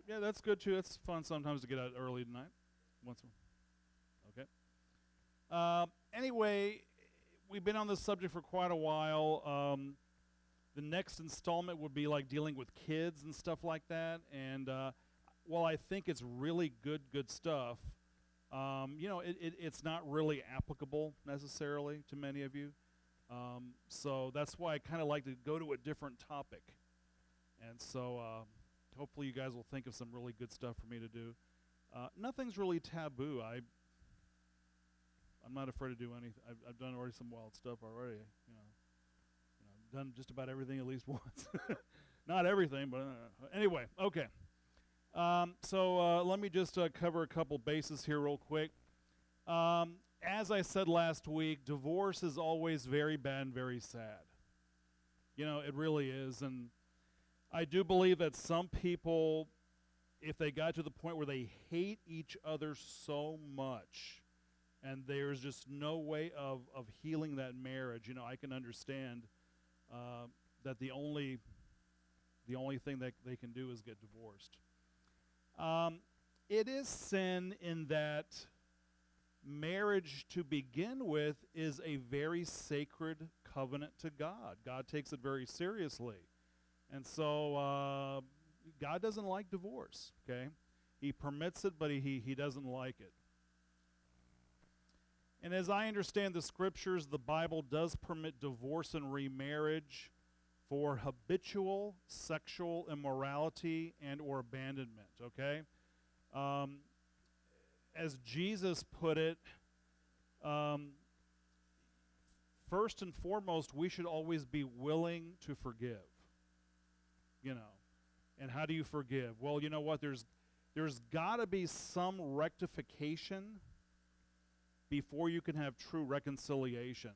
Yeah, that's good too. It's fun sometimes to get out early tonight. Once. Okay. Anyway, we've been on this subject for quite a while. The next installment would be like dealing with kids and stuff like that. And while I think it's really good stuff, it's not really applicable necessarily to many of you. So that's why I kind of like to go to a different topic. And so hopefully you guys will think of some really good stuff for me to do. Nothing's really taboo. I'm not afraid to do anything. I've done already some wild stuff already. I've done just about everything at least once. Not everything, but anyway. Okay. So let me just cover a couple bases here real quick. As I said last week, divorce is always very bad and very sad. It really is. And I do believe that some people, if they got to the point where they hate each other so much and there's just no way of healing that marriage, I can understand that the only thing that they can do is get divorced. It is sin in that marriage to begin with is a very sacred covenant to God. God takes it very seriously. And so God doesn't like divorce, okay? He permits it, but he doesn't like it. And as I understand the scriptures, the Bible does permit divorce and remarriage for habitual sexual immorality and or abandonment, okay? As Jesus put it, first and foremost, we should always be willing to forgive. And how do you forgive? Well, you know what? There's got to be some rectification before you can have true reconciliation.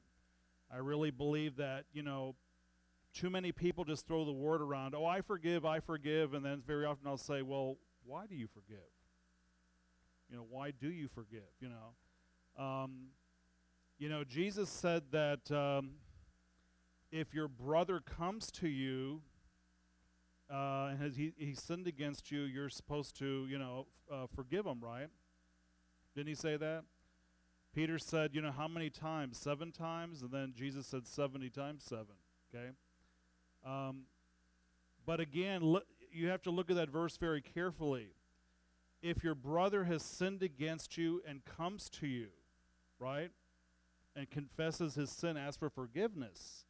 I really believe that, too many people just throw the word around, I forgive, and then very often I'll say, well, why do you forgive? Why do you forgive? Jesus said that if your brother comes to you and he sinned against you, you're supposed to, forgive him, right? Didn't he say that? Peter said, how many times? 7 times? And then Jesus said 70 times 7, okay? But again, you have to look at that verse very carefully. If your brother has sinned against you and comes to you, right, and confesses his sin, asks for forgiveness,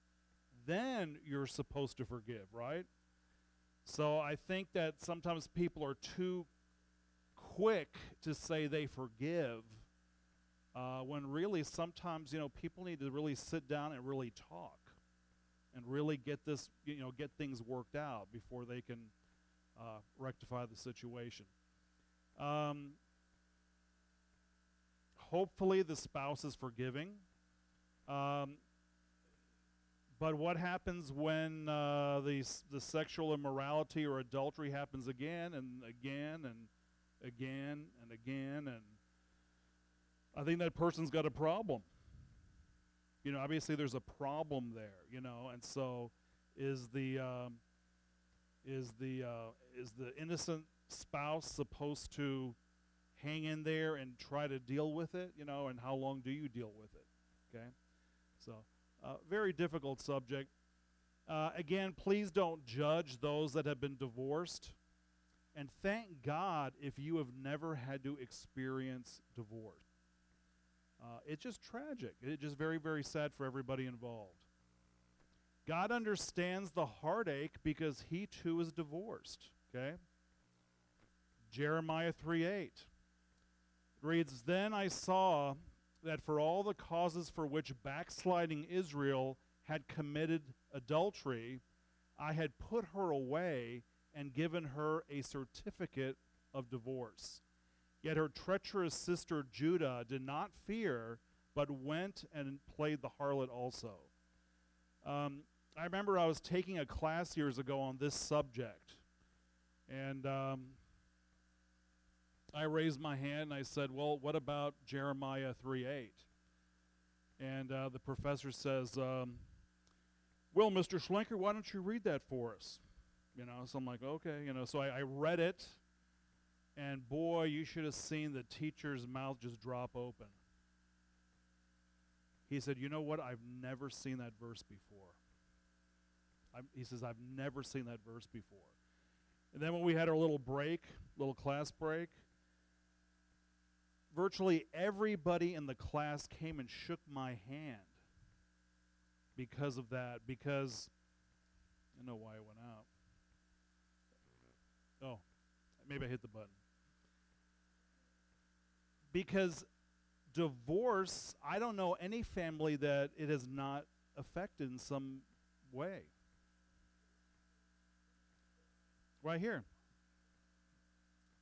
then you're supposed to forgive, right? So I think that sometimes people are too quick to say they forgive, when really sometimes, people need to really sit down and really talk and really get this, get things worked out before they can rectify the situation. Hopefully the spouse is forgiving. But what happens when the sexual immorality or adultery happens again and again and again and again? And I think that person's got a problem. Obviously there's a problem there, and so is the innocent spouse supposed to hang in there and try to deal with it, and how long do you deal with it, okay? So, very difficult subject. Again, please don't judge those that have been divorced, and thank God if you have never had to experience divorce. It's just tragic. It's just very, very sad for everybody involved. God understands the heartache because he too is divorced, okay? Jeremiah 3:8 reads, "Then I saw that for all the causes for which backsliding Israel had committed adultery, I had put her away and given her a certificate of divorce. Yet her treacherous sister Judah did not fear, but went and played the harlot also." I remember I was taking a class years ago on this subject, and I raised my hand and I said, well, what about Jeremiah 3:8? And the professor says, well, Mr. Schlenker, why don't you read that for us? So I'm like, okay, so I read it, And boy, you should have seen the teacher's mouth just drop open. He said, you know what? I've never seen that verse before. He says, I've never seen that verse before. And then when we had our little break, little class break, virtually everybody in the class came and shook my hand because of that, because I don't know why it went out. Oh, maybe I hit the button. Because divorce, I don't know any family that it has not affected in some way. Right here.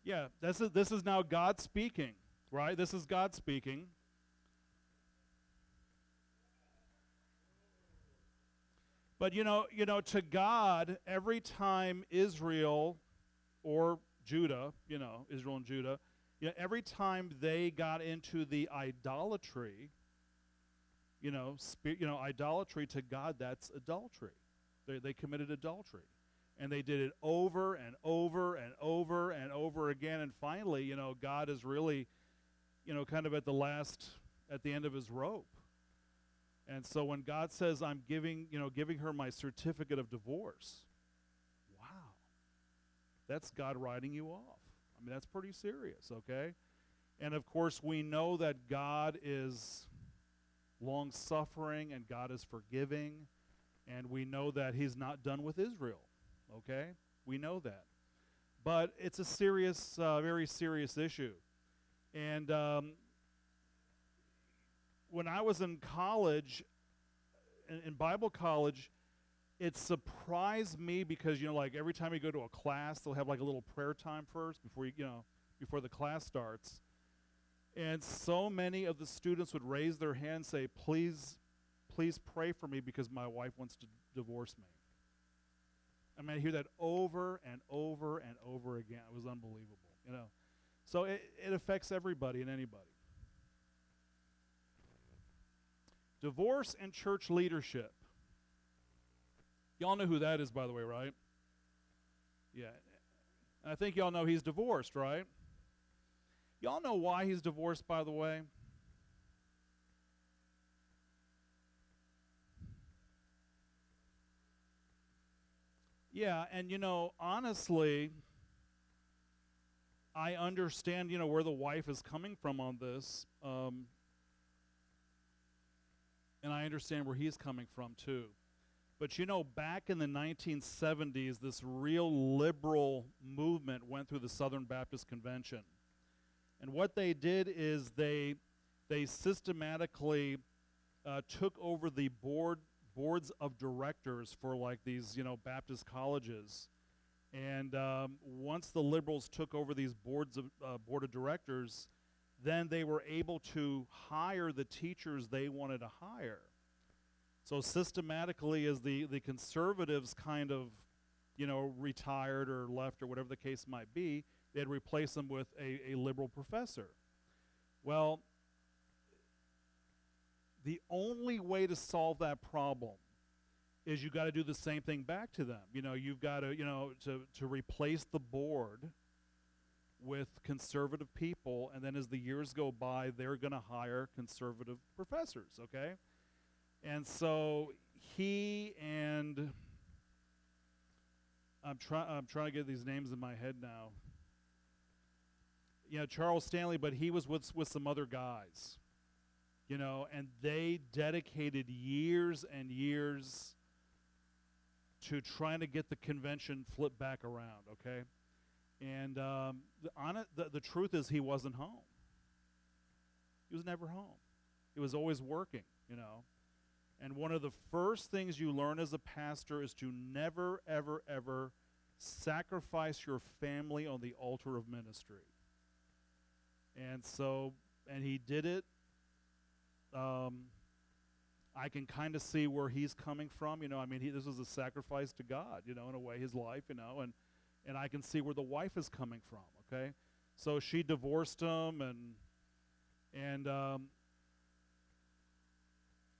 Yeah, this is now God speaking, right? This is God speaking. But you know, to God, every time Israel or Judah, Israel and Judah, every time they got into the idolatry, idolatry to God, that's adultery. They committed adultery. And they did it over and over and over and over again. And finally, God is really, kind of at the end of his rope. And so when God says, I'm giving her my certificate of divorce, wow, that's God writing you off. I mean, that's pretty serious, okay? And of course, we know that God is long-suffering and God is forgiving, and we know that he's not done with Israel, okay? We know that. But it's a serious, very serious issue. And when I was in college, in Bible college, it surprised me because, like every time you go to a class, they'll have like a little prayer time first before the class starts. And so many of the students would raise their hand and say, please pray for me because my wife wants to divorce me. I mean, I hear that over and over and over again. It was unbelievable, So it affects everybody and anybody. Divorce and church leadership. Y'all know who that is, by the way, right? Yeah. I think y'all know he's divorced, right? Y'all know why he's divorced, by the way? Yeah, and honestly, I understand, where the wife is coming from on this. And I understand where he's coming from, too. But, back in the 1970s, this real liberal movement went through the Southern Baptist Convention. And what they did is they systematically took over the boards of directors for, like, these, Baptist colleges. And once the liberals took over these board of directors, then they were able to hire the teachers they wanted to hire. So systematically, as the conservatives kind of, retired or left or whatever the case might be, they'd replace them with a liberal professor. Well, the only way to solve that problem is you got to do the same thing back to them. You've got to, to replace the board with conservative people, and then as the years go by, they're going to hire conservative professors, okay? And so he and I'm trying to get these names in my head now. Charles Stanley, but he was with some other guys, and they dedicated years and years to trying to get the convention flipped back around, okay? And the truth is he wasn't home. He was never home. He was always working, And one of the first things you learn as a pastor is to never, ever, ever sacrifice your family on the altar of ministry. And so, and he did it. I can kind of see where he's coming from, this was a sacrifice to God, in a way, his life, and I can see where the wife is coming from, okay? So she divorced him, and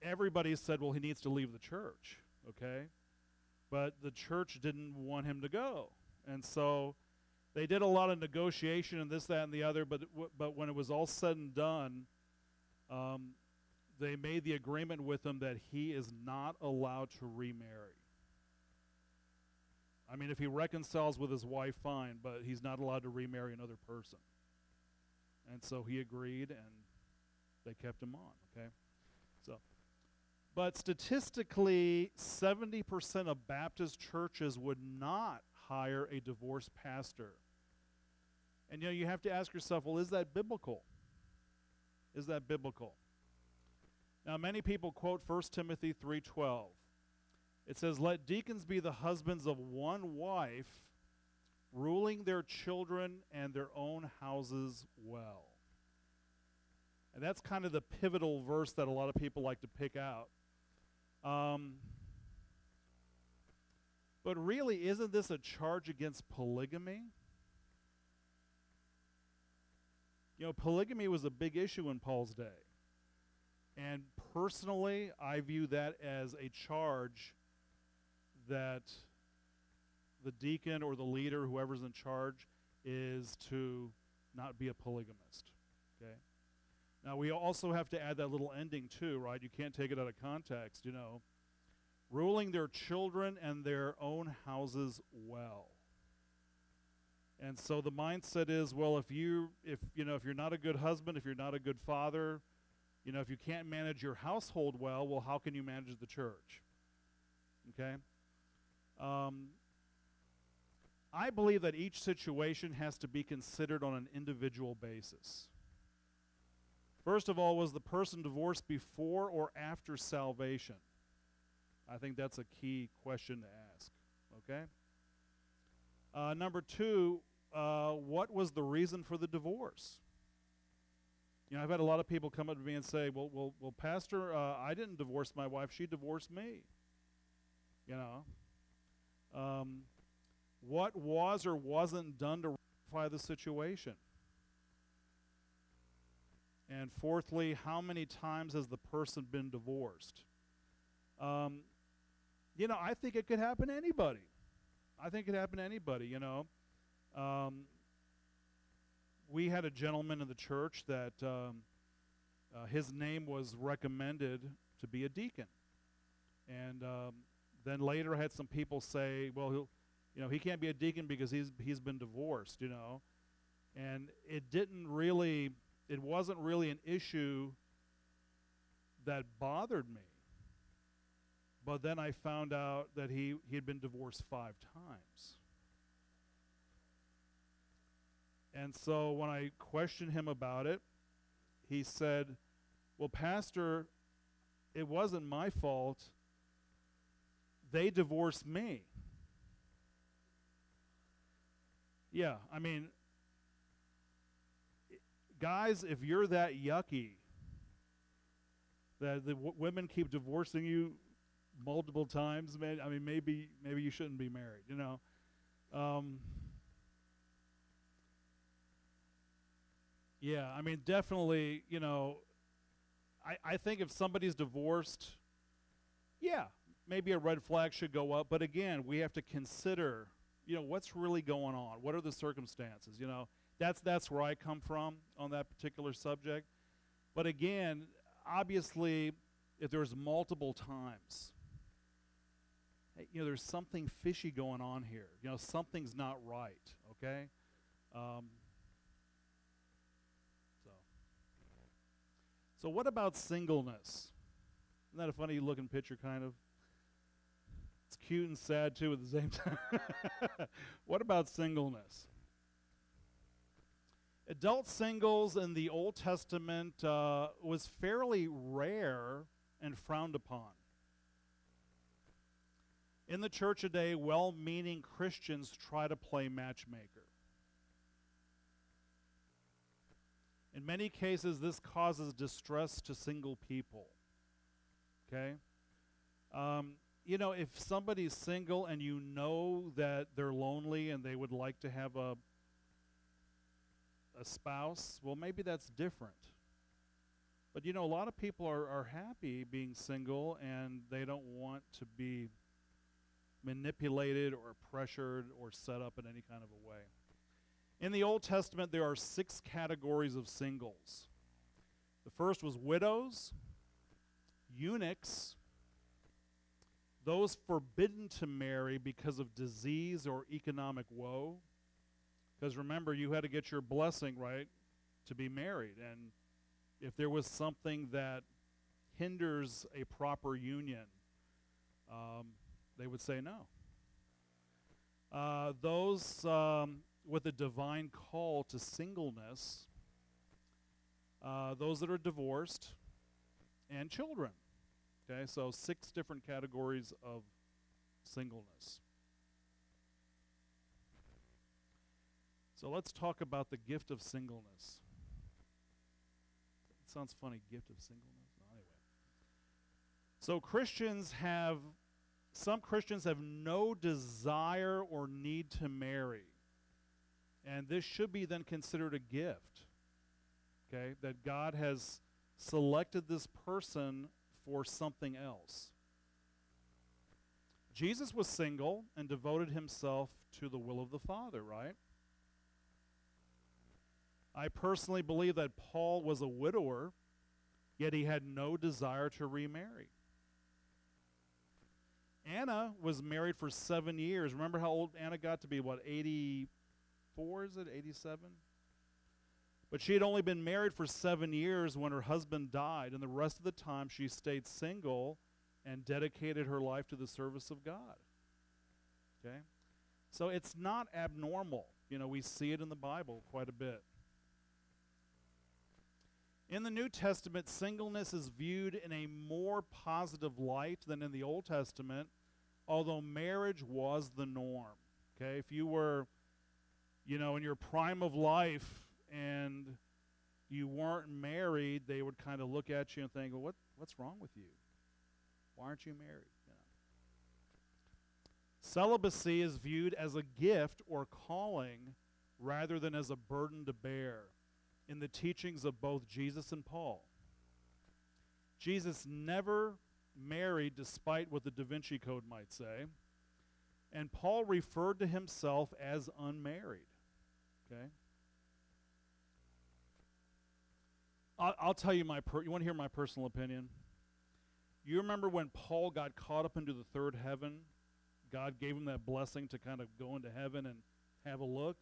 everybody said, well, he needs to leave the church, okay? But the church didn't want him to go. And so They did a lot of negotiation and this, that, and the other, but when it was all said and done, they made the agreement with him that he is not allowed to remarry. I mean, if he reconciles with his wife, fine, but he's not allowed to remarry another person. And so he agreed, and they kept him on, okay? So, but statistically, 70% of Baptist churches would not hire a divorced pastor. And you have to ask yourself, well, is that biblical? Is that biblical? Now, many people quote 1 Timothy 3:12. It says, "Let deacons be the husbands of one wife, ruling their children and their own houses well." And that's kind of the pivotal verse that a lot of people like to pick out. But really, isn't this a charge against polygamy? Polygamy was a big issue in Paul's day. And personally, I view that as a charge that the deacon or the leader, whoever's in charge, is to not be a polygamist. Okay? Now, we also have to add that little ending too, right? You can't take it out of context, Ruling their children and their own houses well. And so the mindset is, well, if you're not a good husband, if you're not a good father, if you can't manage your household well, how can you manage the church? Okay? I believe that each situation has to be considered on an individual basis. First of all, was the person divorced before or after salvation? I think that's a key question to ask. Okay? Number two, what was the reason for the divorce? I've had a lot of people come up to me and say, well, Pastor, I didn't divorce my wife. She divorced me. What was or wasn't done to rectify the situation? And fourthly, how many times has the person been divorced? I think it could happen to anybody. We had a gentleman in the church that his name was recommended to be a deacon. And then later I had some people say, well, he can't be a deacon because he's been divorced, And it wasn't really an issue that bothered me. But then I found out that he had been divorced 5 times. And so when I questioned him about it, he said, well, Pastor, it wasn't my fault. They divorced me. Yeah, I mean, guys, if you're that yucky, that the women keep divorcing you multiple times, man, I mean, maybe you shouldn't be married, Yeah, I mean, definitely, I think if somebody's divorced, yeah, maybe a red flag should go up. But again, we have to consider, what's really going on? What are the circumstances? That's where I come from on that particular subject. But again, obviously, if there's multiple times, there's something fishy going on here. Something's not right, okay? So what about singleness? Isn't that a funny looking picture, kind of? It's cute and sad, too, at the same time. What about singleness? Adult singles in the Old Testament was fairly rare and frowned upon. In the church today, well-meaning Christians try to play matchmaker. In many cases, this causes distress to single people. Okay? If somebody's single and you know that they're lonely and they would like to have a spouse, well, maybe that's different. But, a lot of people are happy being single and they don't want to be manipulated or pressured or set up in any kind of a way. In the Old Testament, there are 6 categories of singles. The first was widows, eunuchs, those forbidden to marry because of disease or economic woe. Because remember, you had to get your blessing, right, to be married. And if there was something that hinders a proper union, they would say no. Those with a divine call to singleness, those that are divorced, and children. Okay, so 6 different categories of singleness. So let's talk about the gift of singleness. It sounds funny, gift of singleness. No, anyway. So some Christians have no desire or need to marry. And this should be then considered a gift. Okay, that God has selected this person for something else. Jesus was single and devoted himself to the will of the Father, right? I personally believe that Paul was a widower, yet he had no desire to remarry. Anna was married for 7 years. Remember how old Anna got to be? What, 84, is it? 87? But she had only been married for 7 years when her husband died, and the rest of the time she stayed single and dedicated her life to the service of God. Okay? So it's not abnormal. You know, we see it in the Bible quite a bit. In the New Testament, singleness is viewed in a more positive light than in the Old Testament, although marriage was the norm. Okay? If you were, in your prime of life and you weren't married, they would kind of look at you and think, well, what's wrong with you? Why aren't you married? Celibacy is viewed as a gift or calling rather than as a burden to bear in the teachings of both Jesus and Paul. Jesus never married despite what the Da Vinci Code might say, and Paul referred to himself as unmarried. Okay? I'll tell you you want to hear my personal opinion? You remember when Paul got caught up into the third heaven? God gave him that blessing to kind of go into heaven and have a look.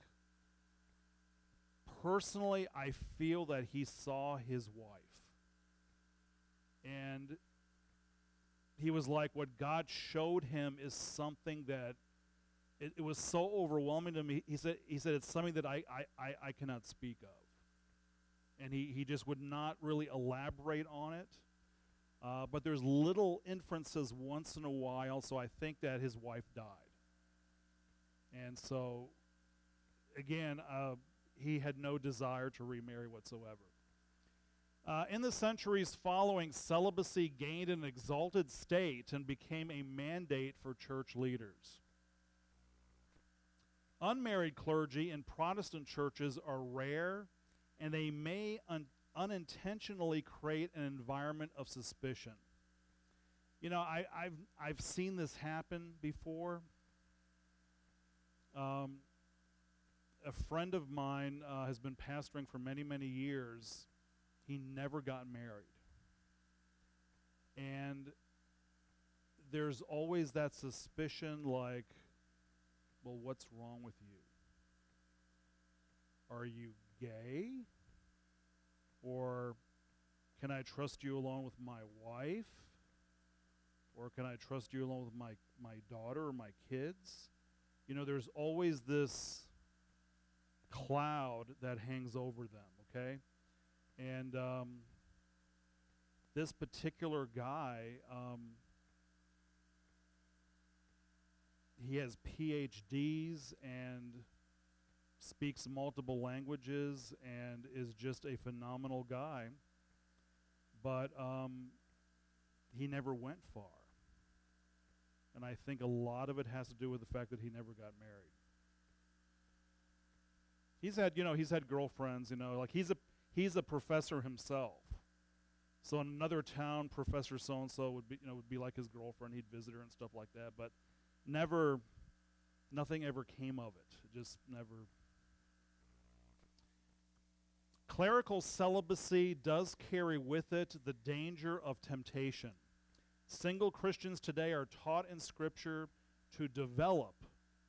Personally, I feel that he saw his wife. And he was like, what God showed him is something that it was so overwhelming to me. He said it's something that I cannot speak of. And he just would not really elaborate on it. But there's little inferences once in a while, so I think that his wife died. And so, again, he had no desire to remarry whatsoever. In the centuries following, celibacy gained an exalted state and became a mandate for church leaders. Unmarried clergy in Protestant churches are rare, and they may unintentionally create an environment of suspicion. I've seen this happen before. A friend of mine has been pastoring for many, many years. He never got married. And there's always that suspicion like, well, what's wrong with you? Are you gay? Or can I trust you alone with my wife? Or can I trust you alone with my daughter or my kids? There's always this cloud that hangs over them, okay? And this particular guy, he has PhDs and speaks multiple languages and is just a phenomenal guy, but he never went far. And I think a lot of it has to do with the fact that he never got married. He's had girlfriends, like he's a professor himself. So in another town, Professor so-and-so would be like his girlfriend. He'd visit her and stuff like that, but nothing ever came of it. It just never Clerical celibacy does carry with it the danger of temptation. Single Christians today are taught in Scripture to develop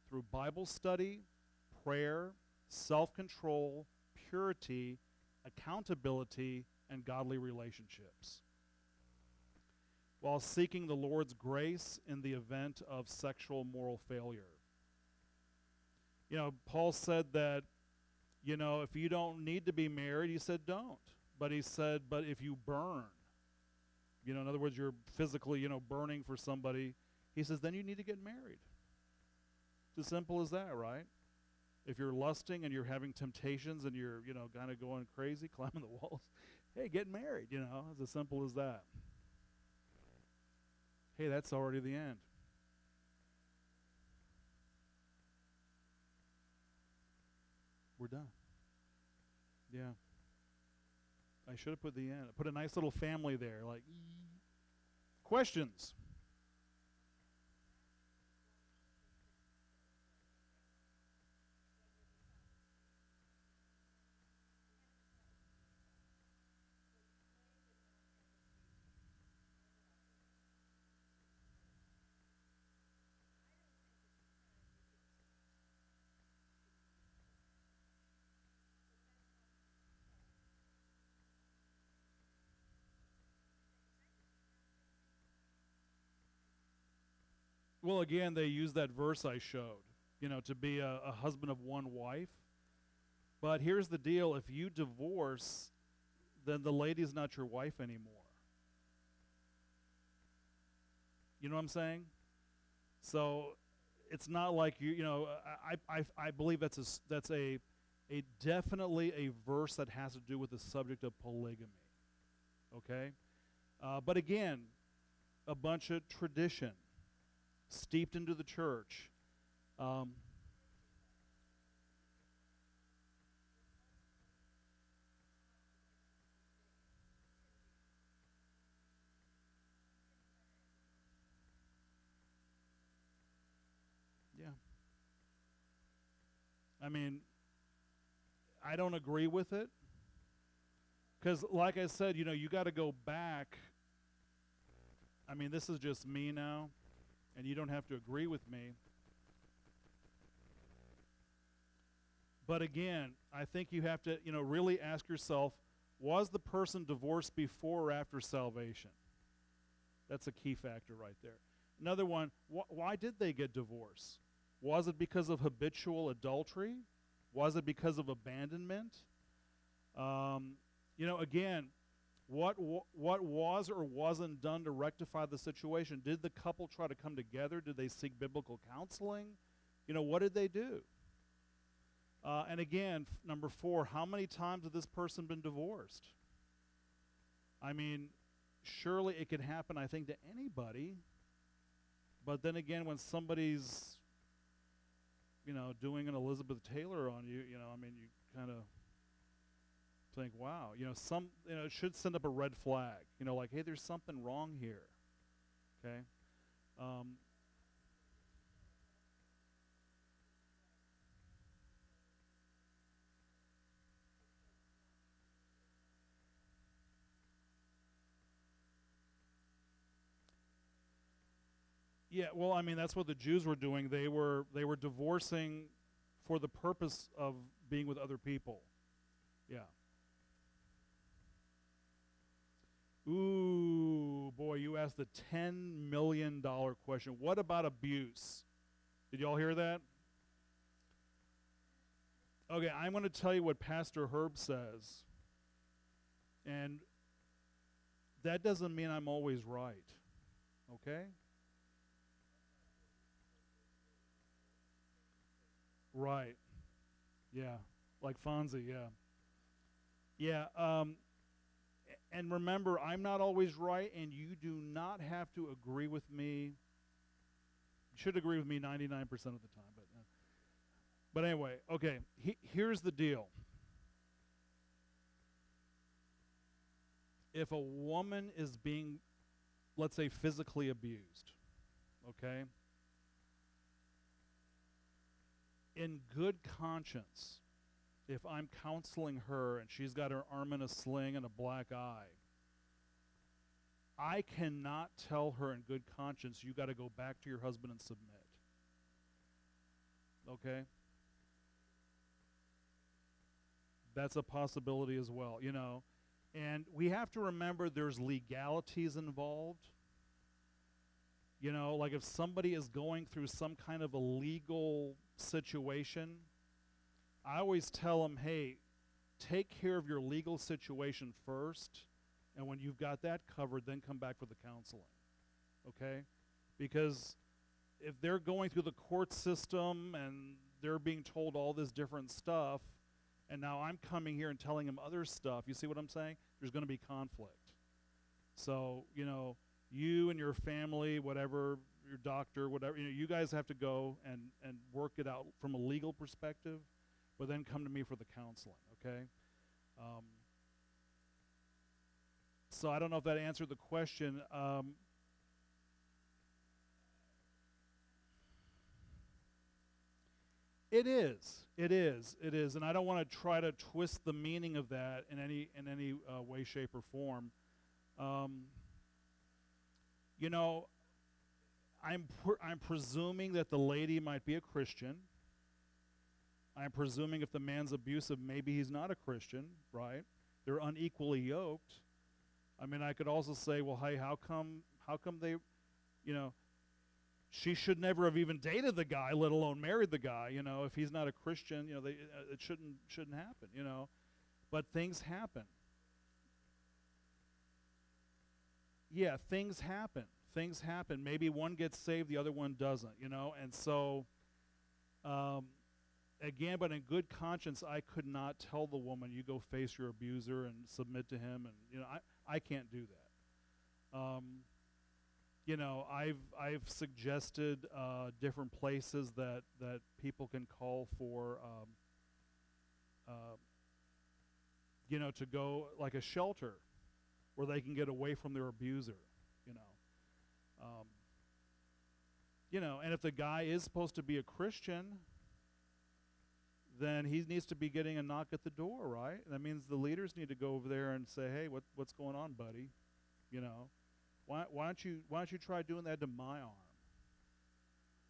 through Bible study, prayer, self-control, purity, accountability, and godly relationships, while seeking the Lord's grace in the event of sexual moral failure. You know, Paul said that, you know, if you don't need to be married, he said don't. But he said, but if you burn, you know, in other words, you're physically, you know, burning for somebody, he says, then you need to get married. It's as simple as that, right? If you're lusting and you're having temptations and you're, you know, kind of going crazy, climbing the walls, hey, get married, you know, it's as simple as that. Hey, that's already the end. We're done. Yeah. I should have put the end. Put a nice little family there, like, questions? Well, again, they use that verse I showed, you know, to be a husband of one wife. But here's the deal. If you divorce, then the lady's not your wife anymore. You know what I'm saying? So it's not like you know. I believe that's a definitely a verse that has to do with the subject of polygamy. Okay, but again, a bunch of tradition steeped into the church. Yeah. I mean, I don't agree with it because, like I said, you know, you got to go back. I mean, this is just me now, and you don't have to agree with me. But again, I think you have to, you know, really ask yourself, was the person divorced before or after salvation? That's a key factor right there. Another one, why did they get divorced? Was it because of habitual adultery? Was it because of abandonment? You know, again, what was or wasn't done to rectify the situation? Did the couple try to come together? Did they seek biblical counseling? You know, what did they do? And again, number 4, how many times has this person been divorced? I mean, surely it could happen, I think, to anybody. But then again, when somebody's, you know, doing an Elizabeth Taylor on you, you know, I mean, you kind of think, wow, you know, it should send up a red flag, you know, like, hey, there's something wrong here. Okay. Yeah, well, I mean, that's what the Jews were doing. They were divorcing for the purpose of being with other people. Yeah. Ooh, boy, you asked the $10 million question. What about abuse? Did y'all hear that? Okay, I'm going to tell you what Pastor Herb says. And that doesn't mean I'm always right. Okay? Right. Yeah. Like Fonzie, yeah. Yeah, and remember, I'm not always right, and you do not have to agree with me. You should agree with me 99% of the time, but anyway, okay. Here's the deal. If a woman is being, let's say, physically abused, okay, in good conscience, if I'm counseling her and she's got her arm in a sling and a black eye, I cannot tell her in good conscience, you got to go back to your husband and submit. Okay? That's a possibility as well, you know. And we have to remember there's legalities involved. You know, like if somebody is going through some kind of a legal situation, I always tell them, hey, take care of your legal situation first, and when you've got that covered, then come back for the counseling. Okay? Because if they're going through the court system and they're being told all this different stuff, and now I'm coming here and telling them other stuff, you see what I'm saying? There's going to be conflict. So, you know, you and your family, whatever, your doctor, whatever, you know, you guys have to go and work it out from a legal perspective, but then come to me for the counseling, okay? So I don't know if that answered the question. It is, and I don't want to try to twist the meaning of that in any way, shape, or form. You know, I'm presuming that the lady might be a Christian. I'm presuming if the man's abusive, maybe he's not a Christian, right? They're unequally yoked. I mean, I could also say, well, hey, how come they, you know, she should never have even dated the guy, let alone married the guy. You know, if he's not a Christian, you know, it shouldn't happen. You know, but things happen. Yeah, things happen. Things happen. Maybe one gets saved, the other one doesn't. You know, and so, again, but in good conscience, I could not tell the woman, "You go face your abuser and submit to him," and you know, I can't do that. You know, I've suggested different places that people can call for, you know, to go like a shelter where they can get away from their abuser. You know, and if the guy is supposed to be a Christian, then he needs to be getting a knock at the door, right? That means the leaders need to go over there and say, "Hey, what's going on, buddy?" You know. Why don't you try doing that to my arm?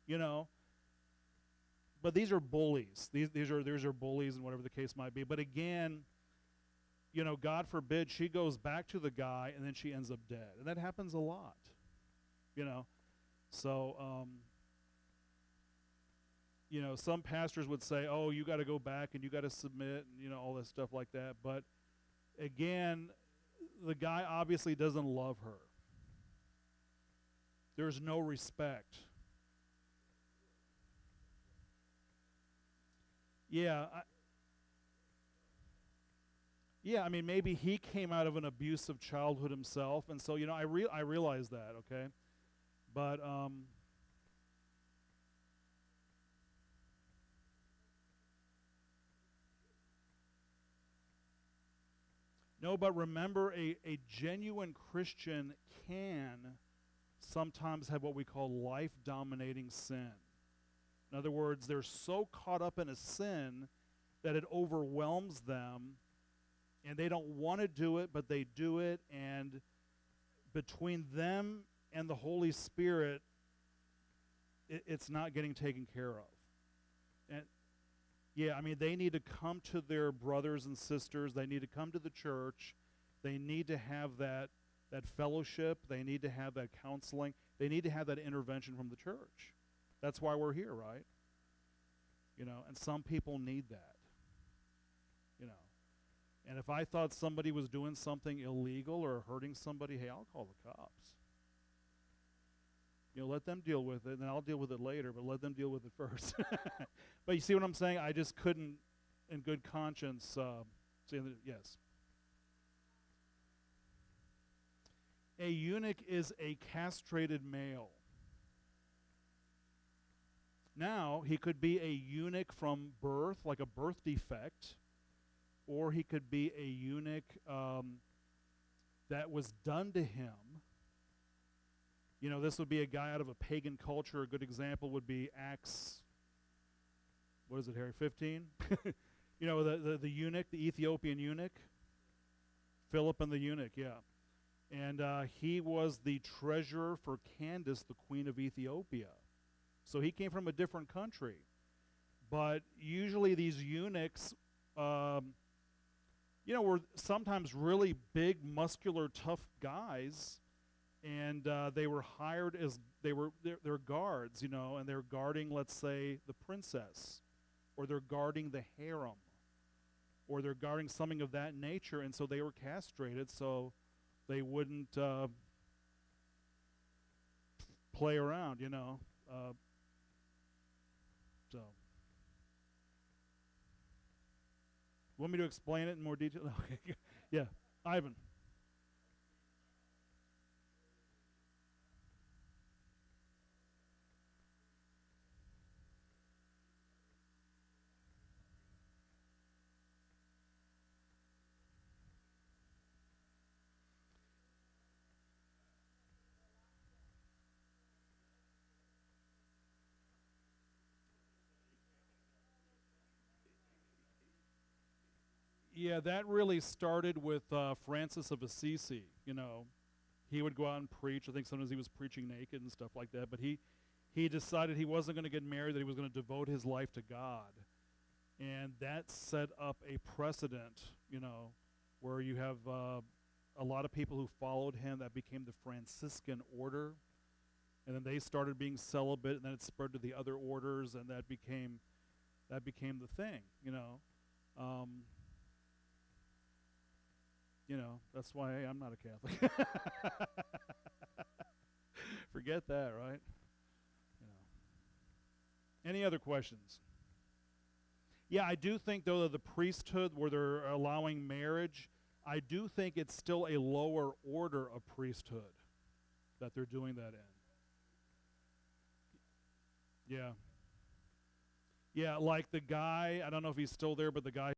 You know. But these are bullies. These are bullies and whatever the case might be. But again, you know, God forbid she goes back to the guy and then she ends up dead. And that happens a lot. You know. So you know, some pastors would say, "Oh, you got to go back and you got to submit," and you know, all this stuff like that. But again, the guy obviously doesn't love her. There's no respect. Yeah, I mean, maybe he came out of an abusive childhood himself, and so, you know, I realize that, okay? But, no, but remember, a genuine Christian can sometimes have what we call life-dominating sin. In other words, they're so caught up in a sin that it overwhelms them, and they don't want to do it, but they do it, and between them and the Holy Spirit, it's not getting taken care of. And yeah, I mean, they need to come to their brothers and sisters. They need to come to the church. They need to have that fellowship. They need to have that counseling. They need to have that intervention from the church. That's why we're here, right? You know, and some people need that. You know. And if I thought somebody was doing something illegal or hurting somebody, hey, I'll call the cops. You know, let them deal with it, and I'll deal with it later, but let them deal with it first. But you see what I'm saying? I just couldn't, in good conscience, say that, yes. A eunuch is a castrated male. Now, he could be a eunuch from birth, like a birth defect, or he could be a eunuch that was done to him. You know, this would be a guy out of a pagan culture. A good example would be Acts, what is it, Harry, 15? You know, the eunuch, the Ethiopian eunuch, Philip and the eunuch, yeah. And he was the treasurer for Candace, the queen of Ethiopia. So he came from a different country. But usually these eunuchs, were sometimes really big, muscular, tough guys, and they were hired as they're guards, and they're guarding, let's say, the princess, or they're guarding the harem, or they're guarding something of that nature, and so they were castrated so they wouldn't play around, so. Want me to explain it in more detail? Okay. Yeah, Ivan. Yeah, that really started with Francis of Assisi. He would go out and preach. I think sometimes he was preaching naked and stuff like that. But he decided he wasn't going to get married; that he was going to devote his life to God, and that set up a precedent. Where you have a lot of people who followed him. That became the Franciscan order, and then they started being celibate, and then it spread to the other orders, and that became the thing. Um, that's why I'm not a Catholic. Forget that, right? Any other questions? Yeah, I do think, though, that the priesthood, where they're allowing marriage, I do think it's still a lower order of priesthood that they're doing that in. Yeah. Yeah, like the guy, I don't know if he's still there, but the guy